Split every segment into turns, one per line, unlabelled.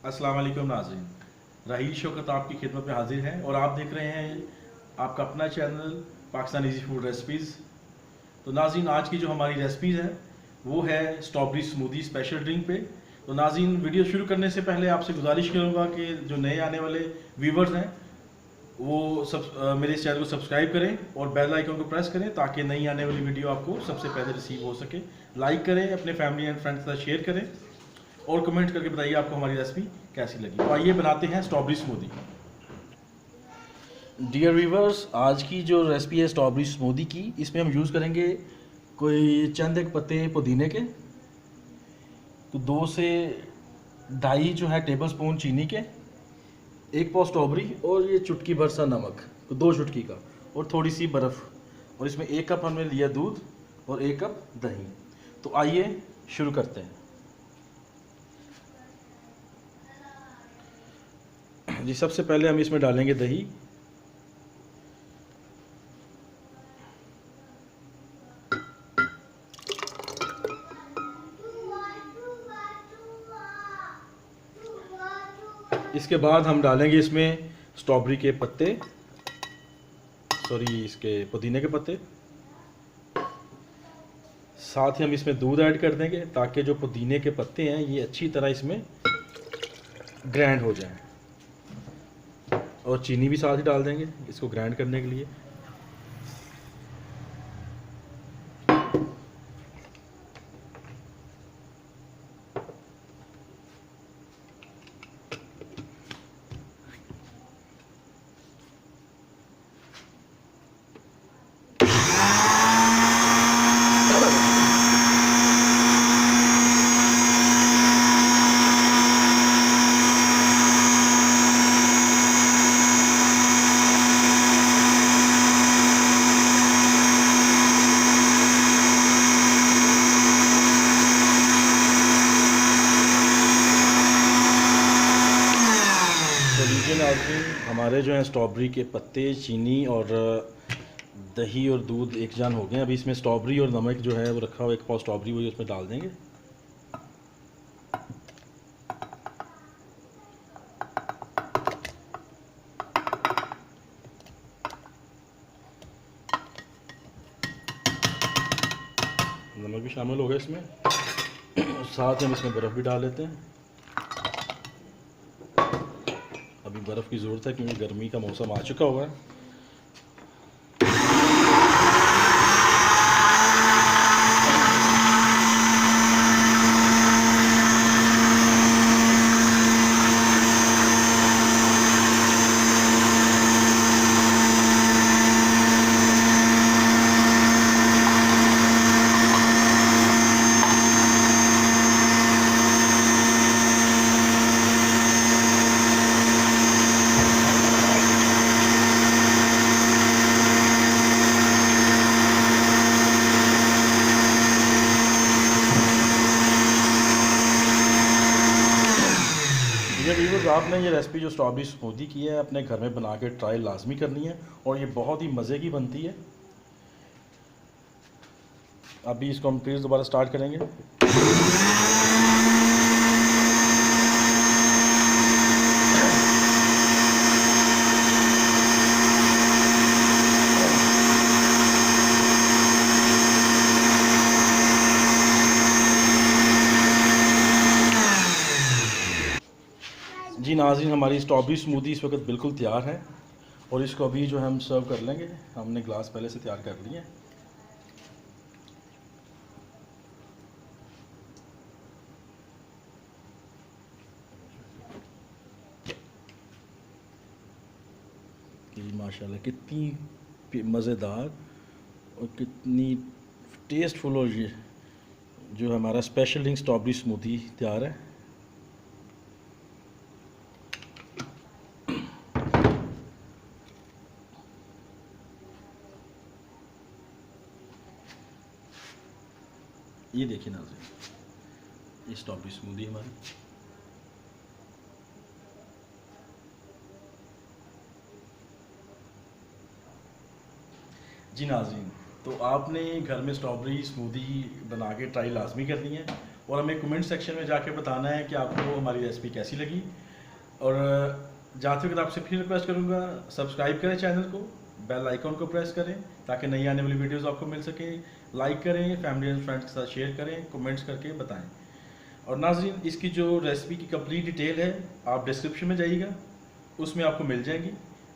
अस्सलाम वालेकुम नाज़रीन, राहील शौकत आपकी खिदमत में हाजिर है और आप देख रहे हैं आपका अपना channel Pakistan easy food recipes. तो नाज़रीन, आज की जो हमारी रेसिपीज़ है वो है स्ट्रॉबेरी स्मूदी स्पेशल ड्रिंक पे। तो नाज़रीन, वीडियो शुरू करने से पहले आपसे गुजारिश करूँगा कि जो नए आने वाले व्यूवर्स हैं वो मेरे इस चैनल को सब्सक्राइब करें और बेल आइकन को प्रेस करें ताकि नई आने वाली वीडियो आपको सबसे पहले रिसीव हो सके। लाइक करें, अपने फैमिली एंड फ्रेंड्स के साथ शेयर करें और कमेंट करके बताइए आपको हमारी रेसिपी कैसी लगी। तो आइए बनाते हैं स्ट्रॉबेरी स्मूदी। डियर व्यूवर्स, आज की जो रेसिपी है स्ट्रॉबेरी स्मूदी की, इसमें हम यूज़ करेंगे कोई चंद एक पत्ते पुदीने के, तो 2 से 2.5 जो है टेबल स्पून चीनी के, 1 पाव स्ट्रॉबेरी और ये चुटकी भर सा नमक, तो 2 चुटकी का, और थोड़ी सी बर्फ़, और इसमें 1 कप हमने लिया दूध और 1 कप दही। तो आइए शुरू करते हैं। जी, सबसे पहले हम इसमें डालेंगे दही। इसके बाद हम डालेंगे इसमें स्ट्रॉबेरी के पत्ते, इसके पुदीने के पत्ते। साथ ही हम इसमें दूध ऐड कर देंगे ताकि जो पुदीने के पत्ते हैं ये अच्छी तरह इसमें ग्राइंड हो जाएं, और चीनी भी साथ ही डाल देंगे इसको ग्राइंड करने के लिए। हमारे जो हैं स्ट्रॉबेरी के पत्ते, चीनी और दही और दूध एक जान हो गए। अभी इसमें स्ट्रॉबेरी और नमक जो है वो रखा हुआ 1 पाव स्ट्रॉबेरी, वही उसमें डाल देंगे। नमक भी शामिल हो गया इसमें, साथ ही हम इसमें बर्फ़ भी डाल लेते हैं। अभी बर्फ़ की ज़रूरत है क्योंकि गर्मी का मौसम आ चुका हुआ है। ये व्यूअर्स, आपने ये रेसिपी जो स्ट्रॉबेरी स्मूदी की है अपने घर में बना के ट्राई लाजमी करनी है और ये बहुत ही मज़े की बनती है। अभी इसको हम फिर दोबारा स्टार्ट करेंगे। जी नाज़रीन, हमारी स्ट्रॉबेरी स्मूदी इस वक्त बिल्कुल तैयार है और इसको अभी जो हम सर्व कर लेंगे। हमने ग्लास पहले से तैयार कर लिए हैं। माशाल्लाह कितनी मज़ेदार और कितनी टेस्टफुल, और ये जो हमारा स्पेशल ड्रिंक स्ट्रॉबेरी स्मूदी तैयार है। ये देखिए नाज़रीन, ये स्ट्रॉबेरी स्मूदी हमारी। जी नाज़रीन, तो आपने घर में स्ट्रॉबेरी स्मूदी बना के ट्राई लाजमी करनी है और हमें कमेंट सेक्शन में जाके बताना है कि आपको हमारी रेसिपी कैसी लगी। और जाते वक्त आपसे फिर रिक्वेस्ट करूँगा, सब्सक्राइब करें चैनल को, बेल आइकॉन को प्रेस करें ताकि नई आने वाली वीडियोस आपको मिल सके। लाइक करें, फैमिली एंड फ्रेंड्स के साथ शेयर करें, कमेंट्स करके बताएं। और नाज़रीन, इसकी जो रेसिपी की कंप्लीट डिटेल है आप डिस्क्रिप्शन में जाइएगा, उसमें आपको मिल जाएंगी।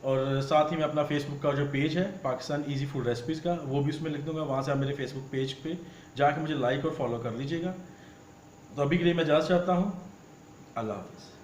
और साथ ही मैं अपना फेसबुक का जो पेज है पाकिस्तान इजी फूड रेसिपीज़ का, वो भी उसमें लिख दूंगा। वहाँ से आप मेरे फेसबुक पेज पे जाके मुझे लाइक और फॉलो कर लीजिएगा। तो अभी के लिए मैं इजाज़त चाहता हूँ। अल्लाह हाफ़िज़।